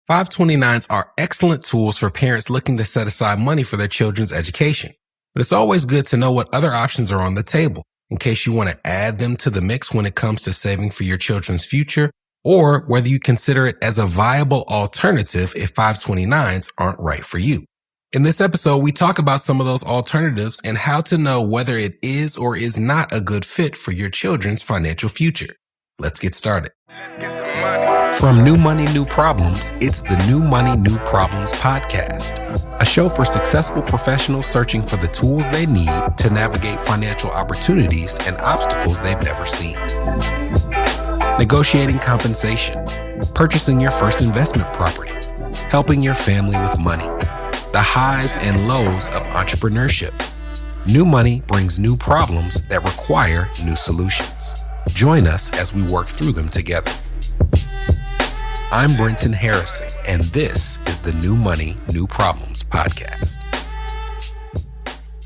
529s are excellent tools for parents looking to set aside money for their children's education. But it's always good to know what other options are on the table in case you want to add them to the mix when it comes to saving for your children's future, or whether you consider it as a viable alternative if 529s aren't right for you. In this episode, we talk about some of those alternatives and how to know whether it is or is not a good fit for your children's financial future. Let's get started. Let's get some money. From New Money, New Problems, it's the New Money, New Problems podcast, a show for successful professionals searching for the tools they need to navigate financial opportunities and obstacles they've never seen. Negotiating compensation, purchasing your first investment property, helping your family with money, the highs and lows of entrepreneurship. New money brings new problems that require new solutions. Join us as we work through them together. I'm Brenton Harrison, and this is the New Money, New Problems podcast.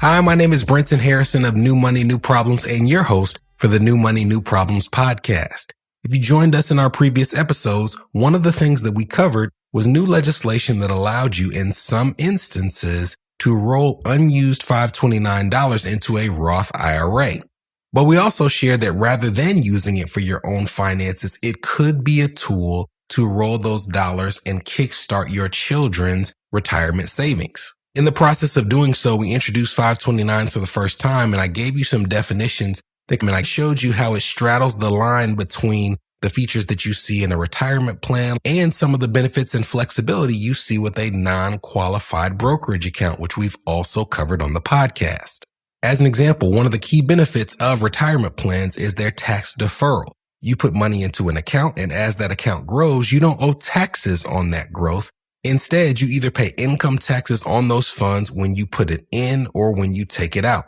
Hi, my name is Brenton Harrison of New Money, New Problems, and your host for the New Money, New Problems podcast. If you joined us in our previous episodes, one of the things that we covered was new legislation that allowed you in some instances to roll unused $529 into a Roth IRA. But we also shared that rather than using it for your own finances, it could be a tool to roll those dollars and kickstart your children's retirement savings. In the process of doing so, we introduced 529s for the first time, and I gave you some definitions and I showed you how it straddles the line between the features that you see in a retirement plan and some of the benefits and flexibility you see with a non-qualified brokerage account, which we've also covered on the podcast. As an example, one of the key benefits of retirement plans is their tax deferral. You put money into an account, and as that account grows, you don't owe taxes on that growth. Instead, you either pay income taxes on those funds when you put it in or when you take it out.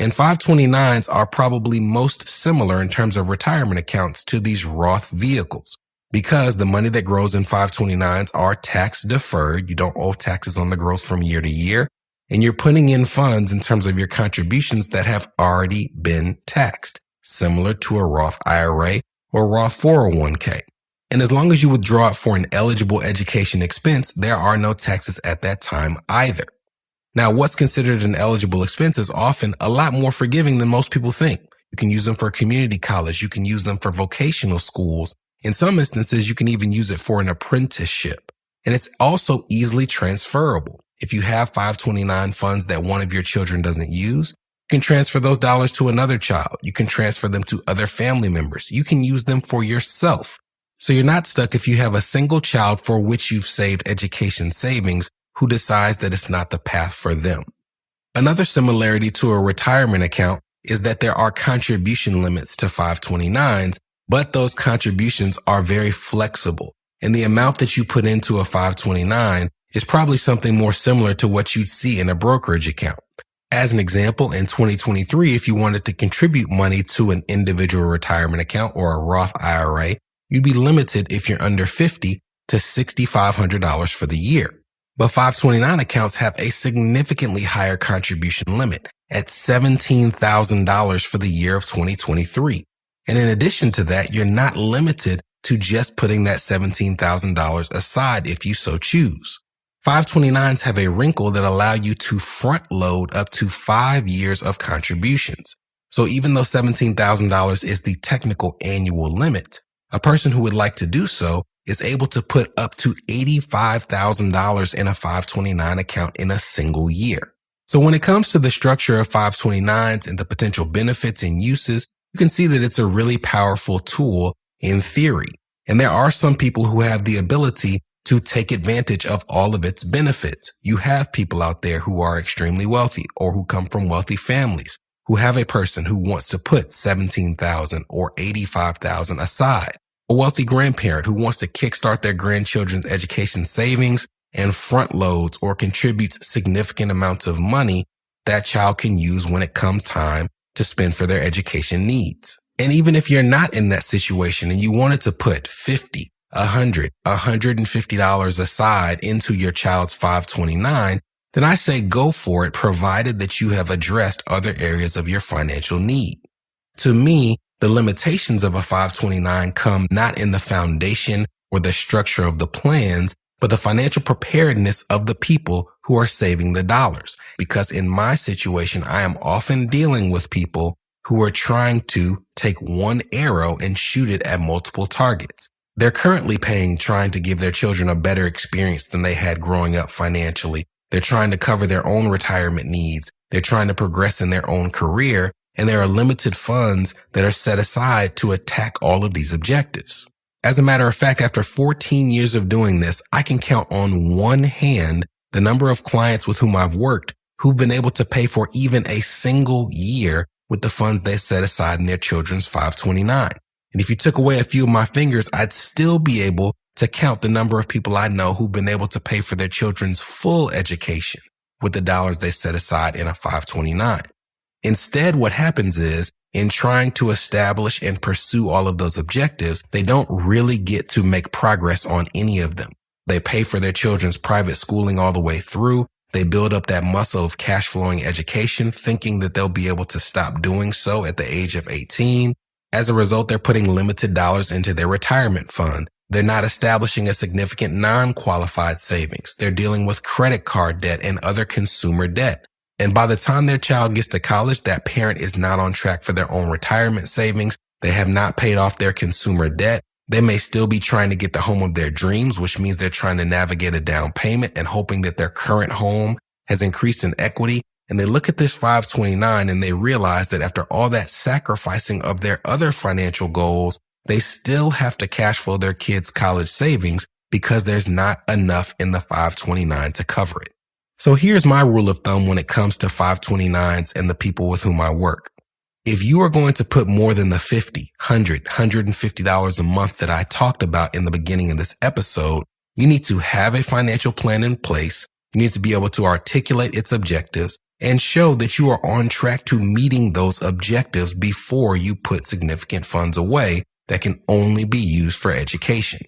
And 529s are probably most similar in terms of retirement accounts to these Roth vehicles because the money that grows in 529s are tax deferred. You don't owe taxes on the growth from year to year. And you're putting in funds in terms of your contributions that have already been taxed, similar to a Roth IRA or Roth 401k. And as long as you withdraw it for an eligible education expense, there are no taxes at that time either. Now, what's considered an eligible expense is often a lot more forgiving than most people think. You can use them for community college. You can use them for vocational schools. In some instances, you can even use it for an apprenticeship. And it's also easily transferable. If you have 529 funds that one of your children doesn't use, you can transfer those dollars to another child. You can transfer them to other family members. You can use them for yourself. So you're not stuck if you have a single child for which you've saved education savings who decides that it's not the path for them. Another similarity to a retirement account is that there are contribution limits to 529s, but those contributions are very flexible. And the amount that you put into a 529 is probably something more similar to what you'd see in a brokerage account. As an example, in 2023, if you wanted to contribute money to an individual retirement account or a Roth IRA, you'd be limited if you're under 50 to $6,500 for the year. But 529 accounts have a significantly higher contribution limit at $17,000 for the year of 2023. And in addition to that, you're not limited to just putting that $17,000 aside if you so choose. 529s have a wrinkle that allow you to front load up to 5 years of contributions. So even though $17,000 is the technical annual limit, a person who would like to do so is able to put up to $85,000 in a 529 account in a single year. So when it comes to the structure of 529s and the potential benefits and uses, you can see that it's a really powerful tool in theory. And there are some people who have the ability to take advantage of all of its benefits. You have people out there who are extremely wealthy or who come from wealthy families who have a person who wants to put $17,000 or $85,000 aside. A wealthy grandparent who wants to kickstart their grandchildren's education savings and front loads or contributes significant amounts of money that child can use when it comes time to spend for their education needs. And even if you're not in that situation and you wanted to put $50, $100, $150 aside into your child's 529, then I say go for it, provided that you have addressed other areas of your financial need. To me, the limitations of a 529 come not in the foundation or the structure of the plans, but the financial preparedness of the people who are saving the dollars. Because in my situation, I am often dealing with people who are trying to take one arrow and shoot it at multiple targets. They're currently trying to give their children a better experience than they had growing up financially. They're trying to cover their own retirement needs. They're trying to progress in their own career. And there are limited funds that are set aside to attack all of these objectives. As a matter of fact, after 14 years of doing this, I can count on one hand the number of clients with whom I've worked who've been able to pay for even a single year with the funds they set aside in their children's 529. And if you took away a few of my fingers, I'd still be able to count the number of people I know who've been able to pay for their children's full education with the dollars they set aside in a 529. Instead, what happens is, in trying to establish and pursue all of those objectives, they don't really get to make progress on any of them. They pay for their children's private schooling all the way through. They build up that muscle of cash flowing education, thinking that they'll be able to stop doing so at the age of 18. As a result, they're putting limited dollars into their retirement fund. They're not establishing a significant non-qualified savings. They're dealing with credit card debt and other consumer debt. And by the time their child gets to college, that parent is not on track for their own retirement savings. They have not paid off their consumer debt. They may still be trying to get the home of their dreams, which means they're trying to navigate a down payment and hoping that their current home has increased in equity. And they look at this 529 and they realize that after all that sacrificing of their other financial goals, they still have to cash flow their kids' college savings because there's not enough in the 529 to cover it. So here's my rule of thumb when it comes to 529s and the people with whom I work. If you are going to put more than the $50, $100, $150 a month that I talked about in the beginning of this episode, you need to have a financial plan in place. You need to be able to articulate its objectives and show that you are on track to meeting those objectives before you put significant funds away that can only be used for education.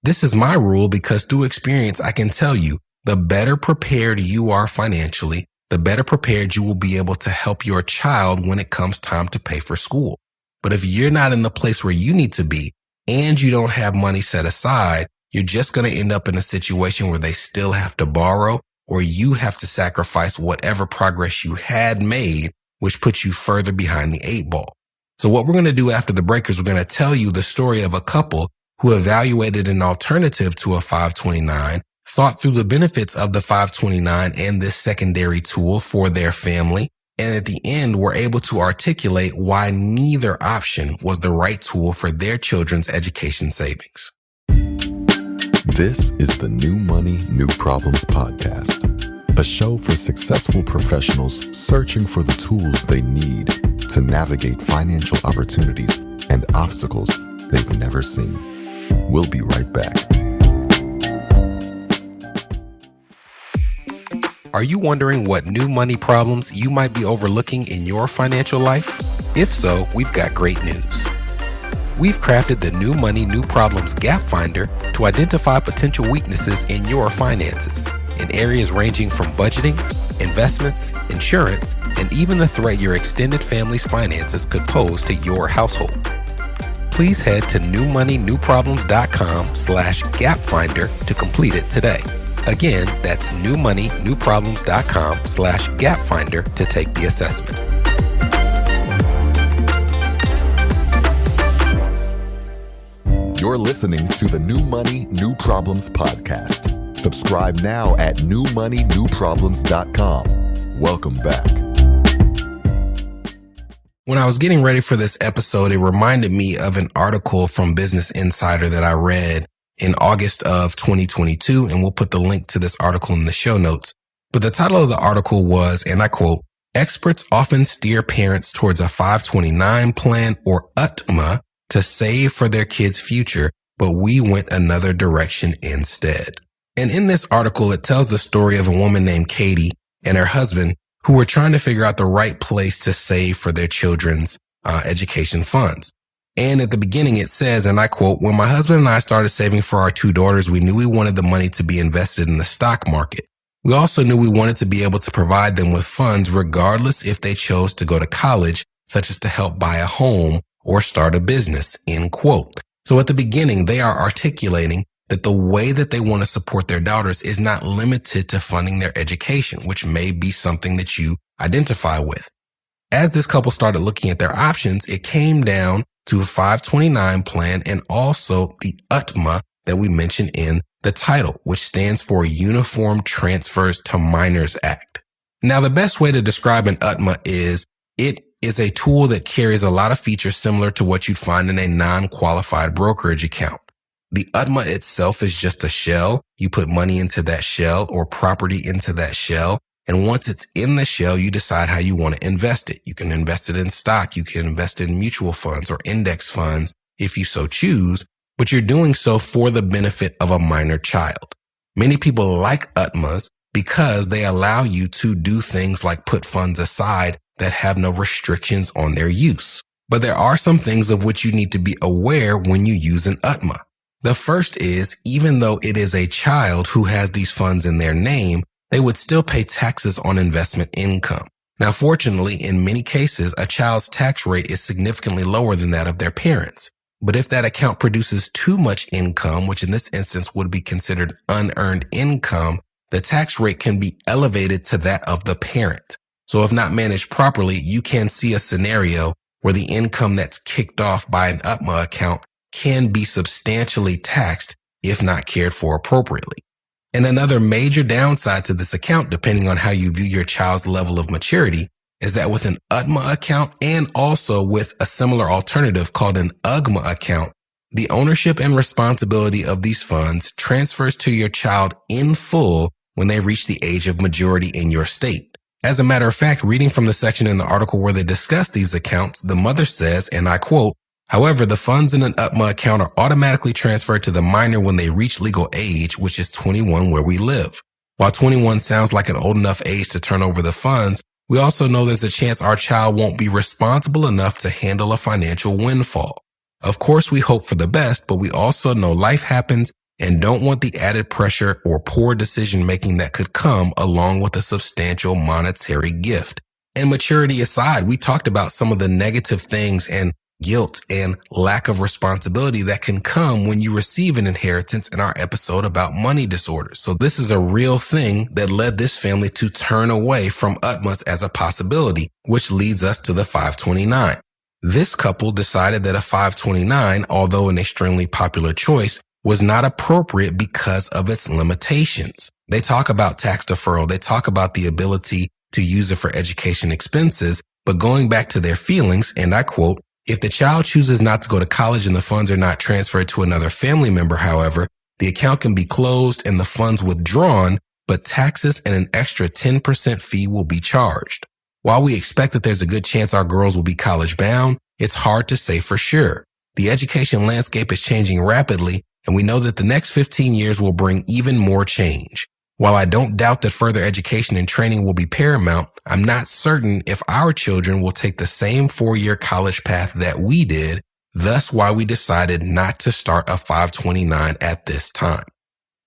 This is my rule because through experience, I can tell you the better prepared you are financially, the better prepared you will be able to help your child when it comes time to pay for school. But if you're not in the place where you need to be and you don't have money set aside, you're just going to end up in a situation where they still have to borrow or you have to sacrifice whatever progress you had made, which puts you further behind the 8 ball. So what we're going to do after the break is we're going to tell you the story of a couple who evaluated an alternative to a 529, thought through the benefits of the 529 and this secondary tool for their family, and at the end were able to articulate why neither option was the right tool for their children's education savings. This is the New Money, New Problems podcast, a show for successful professionals searching for the tools they need to navigate financial opportunities and obstacles they've never seen. We'll be right back. Are you wondering what new money problems you might be overlooking in your financial life? If so, we've got great news. We've crafted the New Money, New Problems Gap Finder to identify potential weaknesses in your finances in areas ranging from budgeting, investments, insurance, and even the threat your extended family's finances could pose to your household. Please head to newmoneynewproblems.com/gapfinder to complete it today. Again, that's newmoneynewproblems.com/gapfinder to take the assessment. You're listening to the New Money, New Problems podcast. Subscribe now at newmoneynewproblems.com. Welcome back. When I was getting ready for this episode, it reminded me of an article from Business Insider that I read in August of 2022, and we'll put the link to this article in the show notes. But the title of the article was, and I quote, "Experts often steer parents towards a 529 plan or UTMA to save for their kids' future, but we went another direction instead." And in this article, it tells the story of a woman named Katie and her husband who were trying to figure out the right place to save for their children's education funds. And at the beginning, it says, and I quote, "When my husband and I started saving for our 2 daughters, we knew we wanted the money to be invested in the stock market. We also knew we wanted to be able to provide them with funds regardless if they chose to go to college, such as to help buy a home or start a business," end quote. So at the beginning, they are articulating that the way that they want to support their daughters is not limited to funding their education, which may be something that you identify with. As this couple started looking at their options, it came down to a 529 plan and also the UTMA that we mentioned in the title, which stands for Uniform Transfers to Minors Act. Now, the best way to describe an UTMA is it is a tool that carries a lot of features similar to what you'd find in a non-qualified brokerage account. The UTMA itself is just a shell. You put money into that shell or property into that shell. And once it's in the shell, you decide how you want to invest it. You can invest it in stock. You can invest it in mutual funds or index funds if you so choose, but you're doing so for the benefit of a minor child. Many people like UTMAs because they allow you to do things like put funds aside that have no restrictions on their use. But there are some things of which you need to be aware when you use an UTMA. The first is, even though it is a child who has these funds in their name, they would still pay taxes on investment income. Now, fortunately, in many cases, a child's tax rate is significantly lower than that of their parents. But if that account produces too much income, which in this instance would be considered unearned income, the tax rate can be elevated to that of the parent. So if not managed properly, you can see a scenario where the income that's kicked off by an UTMA account can be substantially taxed if not cared for appropriately. And another major downside to this account, depending on how you view your child's level of maturity, is that with an UTMA account and also with a similar alternative called an UGMA account, the ownership and responsibility of these funds transfers to your child in full when they reach the age of majority in your state. As a matter of fact, reading from the section in the article where they discuss these accounts, the mother says, and I quote, "However, the funds in an UTMA account are automatically transferred to the minor when they reach legal age, which is 21 where we live. While 21 sounds like an old enough age to turn over the funds, we also know there's a chance our child won't be responsible enough to handle a financial windfall. Of course, we hope for the best, but we also know life happens and don't want the added pressure or poor decision making that could come along with a substantial monetary gift." And maturity aside, we talked about some of the negative things and guilt and lack of responsibility that can come when you receive an inheritance in our episode about money disorders. So this is a real thing that led this family to turn away from UTMAs as a possibility, which leads us to the 529. This couple decided that a 529, although an extremely popular choice, was not appropriate because of its limitations. They talk about tax deferral. They talk about the ability to use it for education expenses, but going back to their feelings, and I quote, "If the child chooses not to go to college and the funds are not transferred to another family member, however, the account can be closed and the funds withdrawn, but taxes and an extra 10% fee will be charged. While we expect that there's a good chance our girls will be college bound, it's hard to say for sure. The education landscape is changing rapidly, and we know that the next 15 years will bring even more change. While I don't doubt that further education and training will be paramount, I'm not certain if our children will take the same 4-year college path that we did, thus why we decided not to start a 529 at this time."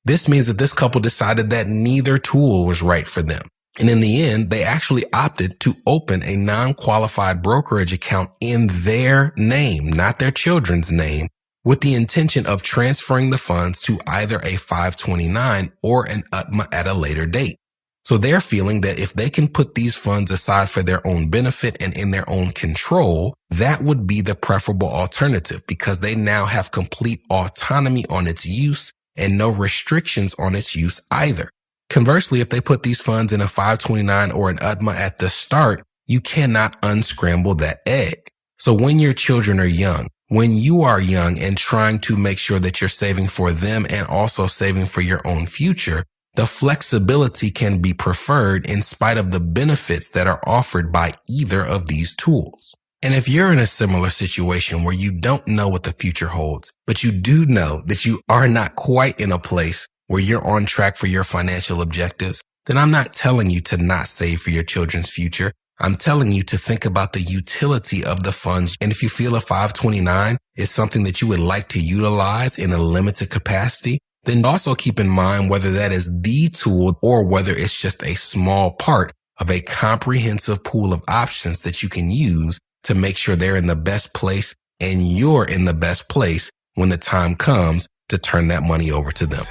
This means that this couple decided that neither tool was right for them. And in the end, they actually opted to open a non-qualified brokerage account in their name, not their children's name, with the intention of transferring the funds to either a 529 or an UTMA at a later date. So they're feeling that if they can put these funds aside for their own benefit and in their own control, that would be the preferable alternative because they now have complete autonomy on its use and no restrictions on its use either. Conversely, if they put these funds in a 529 or an UTMA at the start, you cannot unscramble that egg. So when your children are young, when you are young and trying to make sure that you're saving for them and also saving for your own future, the flexibility can be preferred in spite of the benefits that are offered by either of these tools. And if you're in a similar situation where you don't know what the future holds, but you do know that you are not quite in a place where you're on track for your financial objectives, then I'm not telling you to not save for your children's future. I'm telling you to think about the utility of the funds. And if you feel a 529 is something that you would like to utilize in a limited capacity, then also keep in mind whether that is the tool or whether it's just a small part of a comprehensive pool of options that you can use to make sure they're in the best place and you're in the best place when the time comes to turn that money over to them.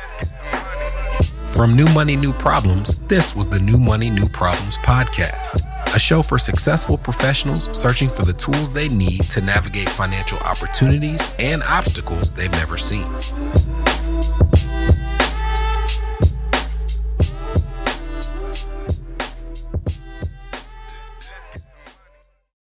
From New Money, New Problems, this was the New Money, New Problems podcast, a show for successful professionals searching for the tools they need to navigate financial opportunities and obstacles they've never seen.